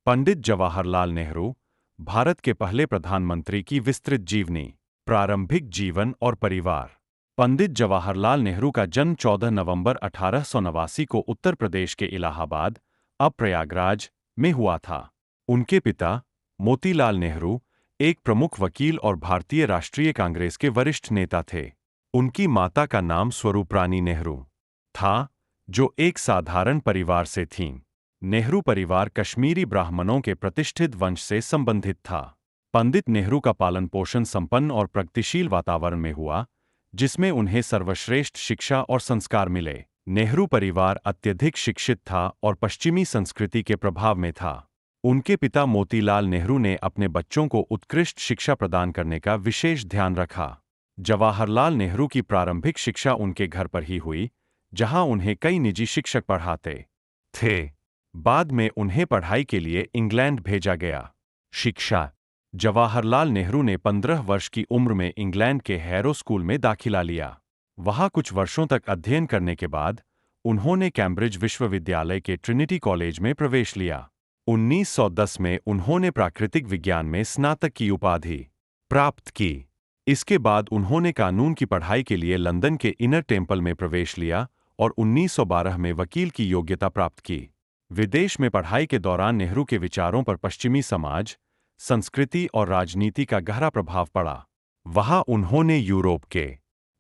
पंडित जवाहरलाल नेहरू, भारत के पहले प्रधानमंत्री की विस्तृत जीवनी, प्रारंभिक जीवन और परिवार। पंडित जवाहरलाल नेहरू का जन्म 14 नवंबर 1889 को उत्तर प्रदेश के इलाहाबाद, अब प्रयागराज, में हुआ था। उनके पिता, मोतीलाल नेहरू, एक प्रमुख वकील और भारतीय राष्ट्रीय कांग्रेस के वरिष्ठ नेता थे। उनकी माता का नाम स्वरूपरानी नेहरू था, जो एक साधारण परिवार से थीं। नेहरू परिवार कश्मीरी ब्राह्मणों के प्रतिष्ठित वंश से संबंधित था। पंडित नेहरू का पालन पोषण संपन्न और प्रगतिशील वातावरण में हुआ, जिसमें उन्हें सर्वश्रेष्ठ शिक्षा और संस्कार मिले। नेहरू परिवार अत्यधिक शिक्षित था और पश्चिमी संस्कृति के प्रभाव में था। उनके पिता मोतीलाल नेहरू ने अपने बच्चों को उत्कृष्ट शिक्षा प्रदान करने का विशेष ध्यान रखा। जवाहरलाल नेहरू की प्रारंभिक शिक्षा उनके घर पर ही हुई, जहां उन्हें कई निजी शिक्षक पढ़ाते थे। बाद में उन्हें पढ़ाई के लिए इंग्लैंड भेजा गया। शिक्षा। जवाहरलाल नेहरू ने 15 वर्ष की उम्र में इंग्लैंड के हैरो स्कूल में दाखिला लिया। वहां कुछ वर्षों तक अध्ययन करने के बाद उन्होंने कैम्ब्रिज विश्वविद्यालय के ट्रिनिटी कॉलेज में प्रवेश लिया। 1910 में उन्होंने प्राकृतिक विज्ञान में स्नातक की उपाधि प्राप्त की। इसके बाद उन्होंने कानून की पढ़ाई के लिए लंदन के इनर टेम्पल में प्रवेश लिया और 1912 में वकील की योग्यता प्राप्त की। विदेश में पढ़ाई के दौरान नेहरू के विचारों पर पश्चिमी समाज, संस्कृति और राजनीति का गहरा प्रभाव पड़ा। वहां उन्होंने यूरोप के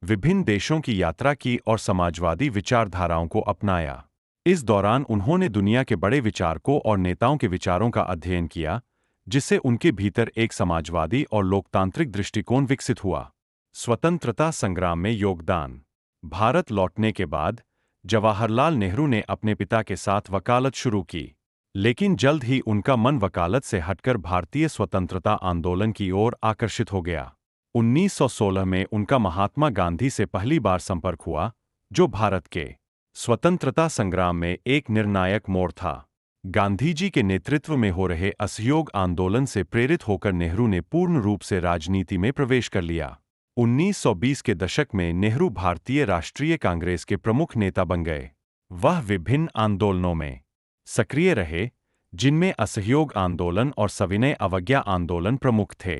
विभिन्न देशों की यात्रा की और समाजवादी विचारधाराओं को अपनाया। इस दौरान उन्होंने दुनिया के बड़े विचारकों और नेताओं के विचारों का अध्ययन किया, जिससे उनके भीतर एक समाजवादी और लोकतांत्रिक दृष्टिकोण विकसित हुआ। स्वतंत्रता संग्राम में योगदान। भारत लौटने के बाद जवाहरलाल नेहरू ने अपने पिता के साथ वकालत शुरू की, लेकिन जल्द ही उनका मन वकालत से हटकर भारतीय स्वतंत्रता आंदोलन की ओर आकर्षित हो गया। 1916 में उनका महात्मा गांधी से पहली बार संपर्क हुआ, जो भारत के स्वतंत्रता संग्राम में एक निर्णायक मोड़ था। गांधी जी के नेतृत्व में हो रहे असहयोग आंदोलन से प्रेरित होकर नेहरू ने पूर्ण रूप से राजनीति में प्रवेश कर लिया। 1920 के दशक में नेहरू भारतीय राष्ट्रीय कांग्रेस के प्रमुख नेता बन गए। वह विभिन्न आंदोलनों में सक्रिय रहे, जिनमें असहयोग आंदोलन और सविनय अवज्ञा आंदोलन प्रमुख थे।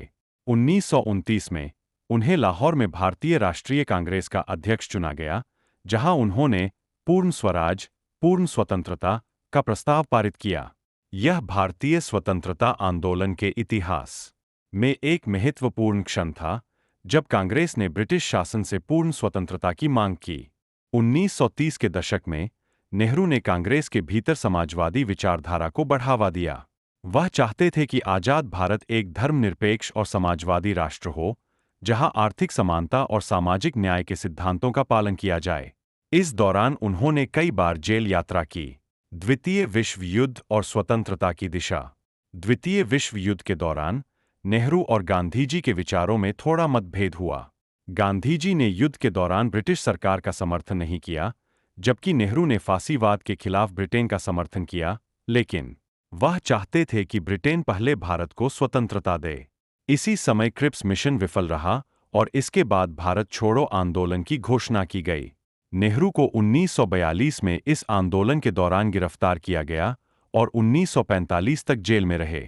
1929 में उन्हें लाहौर में भारतीय राष्ट्रीय कांग्रेस का अध्यक्ष चुना गया, जहां उन्होंने पूर्ण स्वराज, पूर्ण स्वतंत्रता का प्रस्ताव पारित किया। यह भारतीय स्वतंत्रता आंदोलन के इतिहास में एक महत्वपूर्ण क्षण था, जब कांग्रेस ने ब्रिटिश शासन से पूर्ण स्वतंत्रता की मांग की। 1930 के दशक में नेहरू ने कांग्रेस के भीतर समाजवादी विचारधारा को बढ़ावा दिया। वह चाहते थे कि आजाद भारत एक धर्मनिरपेक्ष और समाजवादी राष्ट्र हो, जहां आर्थिक समानता और सामाजिक न्याय के सिद्धांतों का पालन किया जाए। इस दौरान उन्होंने कई बार जेल यात्रा की। द्वितीय विश्व युद्ध और स्वतंत्रता की दिशा। द्वितीय विश्व युद्ध के दौरान नेहरू और गांधी जी के विचारों में थोड़ा मतभेद हुआ। गांधी जी ने युद्ध के दौरान ब्रिटिश सरकार का समर्थन नहीं किया, जबकि नेहरू ने फासीवाद के खिलाफ ब्रिटेन का समर्थन किया, लेकिन वह चाहते थे कि ब्रिटेन पहले भारत को स्वतंत्रता दे। इसी समय क्रिप्स मिशन विफल रहा और इसके बाद भारत छोड़ो आंदोलन की घोषणा की गई। नेहरू को 1942 में इस आंदोलन के दौरान गिरफ्तार किया गया और 1945 तक जेल में रहे।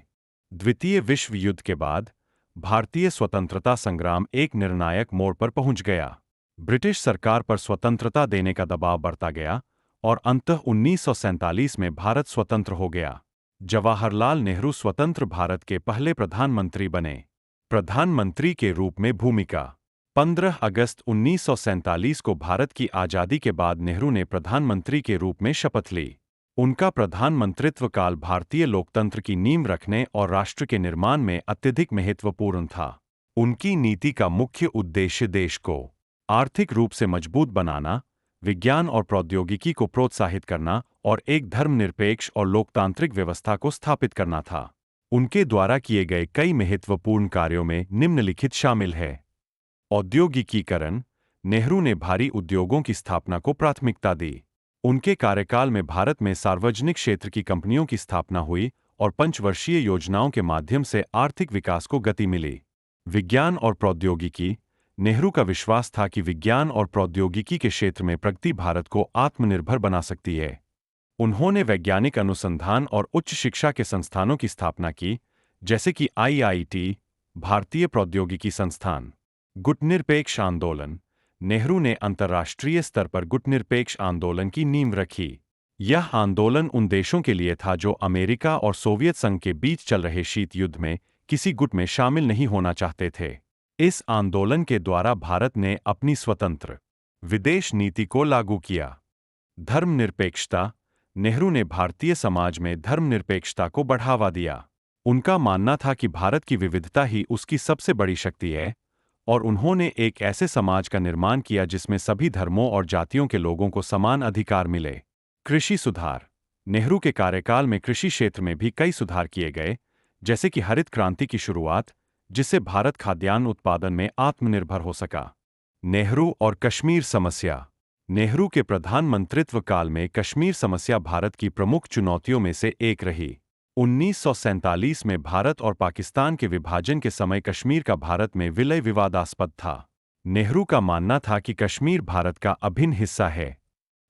द्वितीय विश्व युद्ध के बाद भारतीय स्वतंत्रता संग्राम एक निर्णायक मोड़ पर पहुंच गया। ब्रिटिश सरकार पर स्वतंत्रता देने का दबाव बढ़ता गया और अंततः 1947 में भारत स्वतंत्र हो गया। जवाहरलाल नेहरू स्वतंत्र भारत के पहले प्रधानमंत्री बने। प्रधानमंत्री के रूप में भूमिका। 15 अगस्त 1947 को भारत की आज़ादी के बाद नेहरू ने प्रधानमंत्री के रूप में शपथ ली। उनका प्रधानमंत्रित्व काल भारतीय लोकतंत्र की नींव रखने और राष्ट्र के निर्माण में अत्यधिक महत्वपूर्ण था। उनकी नीति का मुख्य उद्देश्य देश को आर्थिक रूप से मजबूत बनाना, विज्ञान और प्रौद्योगिकी को प्रोत्साहित करना और एक धर्मनिरपेक्ष और लोकतांत्रिक व्यवस्था को स्थापित करना था। उनके द्वारा किए गए कई महत्वपूर्ण कार्यों में निम्नलिखित शामिल है। औद्योगिकीकरण। नेहरू ने भारी उद्योगों की स्थापना को प्राथमिकता दी। उनके कार्यकाल में भारत में सार्वजनिक क्षेत्र की कंपनियों की स्थापना हुई और पंचवर्षीय योजनाओं के माध्यम से आर्थिक विकास को गति मिली। विज्ञान और प्रौद्योगिकी। नेहरू का विश्वास था कि विज्ञान और प्रौद्योगिकी के क्षेत्र में प्रगति भारत को आत्मनिर्भर बना सकती है। उन्होंने वैज्ञानिक अनुसंधान और उच्च शिक्षा के संस्थानों की स्थापना की, जैसे कि IIT, भारतीय प्रौद्योगिकी संस्थान। गुटनिरपेक्ष आंदोलन। नेहरू ने अंतर्राष्ट्रीय स्तर पर गुटनिरपेक्ष आंदोलन की नींव रखी। यह आंदोलन उन देशों के लिए था जो अमेरिका और सोवियत संघ के बीच चल रहे शीत युद्ध में किसी गुट में शामिल नहीं होना चाहते थे। इस आंदोलन के द्वारा भारत ने अपनी स्वतंत्र विदेश नीति को लागू किया। धर्मनिरपेक्षता। नेहरू ने भारतीय समाज में धर्मनिरपेक्षता को बढ़ावा दिया। उनका मानना था कि भारत की विविधता ही उसकी सबसे बड़ी शक्ति है, और उन्होंने एक ऐसे समाज का निर्माण किया जिसमें सभी धर्मों और जातियों के लोगों को समान अधिकार मिले। कृषि सुधार। नेहरू के कार्यकाल में कृषि क्षेत्र में भी कई सुधार किए गए, जैसे कि हरित क्रांति की शुरुआत, जिससे भारत खाद्यान्न उत्पादन में आत्मनिर्भर हो सका। नेहरू और कश्मीर समस्या। नेहरू के प्रधानमंत्रित्व काल में कश्मीर समस्या भारत की प्रमुख चुनौतियों में से एक रही। 1947 में भारत और पाकिस्तान के विभाजन के समय कश्मीर का भारत में विलय विवादास्पद था। नेहरू का मानना था कि कश्मीर भारत का अभिन्न हिस्सा है,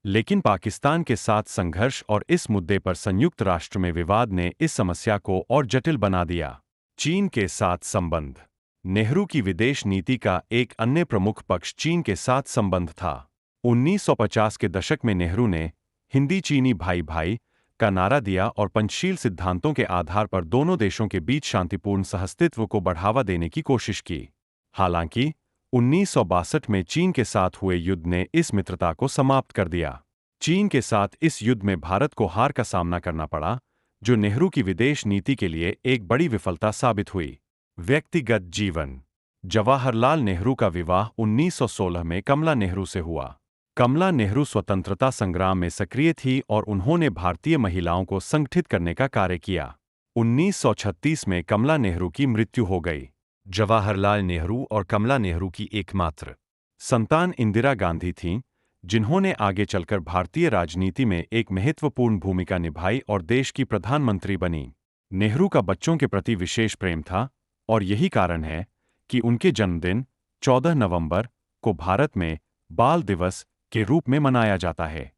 लेकिन पाकिस्तान के साथ संघर्ष और इस मुद्दे पर संयुक्त राष्ट्र में विवाद ने इस समस्या को और जटिल बना दिया। चीन के साथ संबंध। नेहरू की विदेश नीति का एक अन्य प्रमुख पक्ष चीन के साथ संबंध था। 1950 के दशक में नेहरू ने हिंदी चीनी भाई भाई का नारा दिया और पंचशील सिद्धांतों के आधार पर दोनों देशों के बीच शांतिपूर्ण सहअस्तित्व को बढ़ावा देने की कोशिश की। हालांकि 1962 में चीन के साथ हुए युद्ध ने इस मित्रता को समाप्त कर दिया। चीन के साथ इस युद्ध में भारत को हार का सामना करना पड़ा, जो नेहरू की विदेश नीति के लिए एक बड़ी विफलता साबित हुई। व्यक्तिगत जीवन। जवाहरलाल नेहरू का विवाह 1916 में कमला नेहरू से हुआ। कमला नेहरू स्वतंत्रता संग्राम में सक्रिय थी और उन्होंने भारतीय महिलाओं को संगठित करने का कार्य किया। 1936 में कमला नेहरू की मृत्यु हो गई। जवाहरलाल नेहरू और कमला नेहरू की एकमात्र संतान इंदिरा गांधी थीं, जिन्होंने आगे चलकर भारतीय राजनीति में एक महत्वपूर्ण भूमिका निभाई और देश की प्रधानमंत्री बनी। नेहरू का बच्चों के प्रति विशेष प्रेम था, और यही कारण है कि उनके जन्मदिन 14 नवंबर को भारत में बाल दिवस के रूप में मनाया जाता है।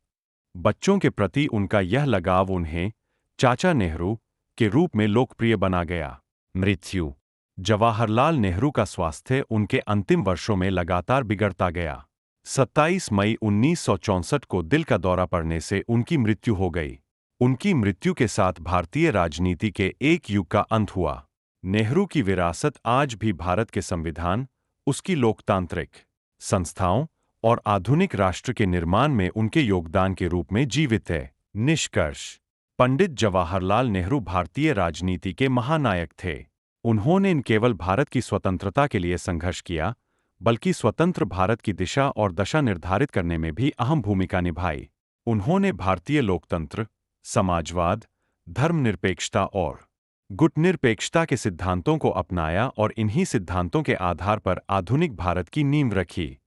बच्चों के प्रति उनका यह लगाव उन्हें चाचा नेहरू के रूप में लोकप्रिय बना गया। मृत्यु। जवाहरलाल नेहरू का स्वास्थ्य उनके अंतिम वर्षों में लगातार बिगड़ता गया। 27 मई 1964 को दिल का दौरा पड़ने से उनकी मृत्यु हो गई। उनकी मृत्यु के साथ भारतीय राजनीति के एक युग का अंत हुआ। नेहरू की विरासत आज भी भारत के संविधान, उसकी लोकतांत्रिक संस्थाओं और आधुनिक राष्ट्र के निर्माण में उनके योगदान के रूप में जीवित है। निष्कर्ष। पंडित जवाहरलाल नेहरू भारतीय राजनीति के महानायक थे। उन्होंने न केवल भारत की स्वतंत्रता के लिए संघर्ष किया, बल्कि स्वतंत्र भारत की दिशा और दशा निर्धारित करने में भी अहम भूमिका निभाई। उन्होंने भारतीय लोकतंत्र, समाजवाद, धर्मनिरपेक्षता और गुटनिरपेक्षता के सिद्धांतों को अपनाया और इन्हीं सिद्धांतों के आधार पर आधुनिक भारत की नींव रखी।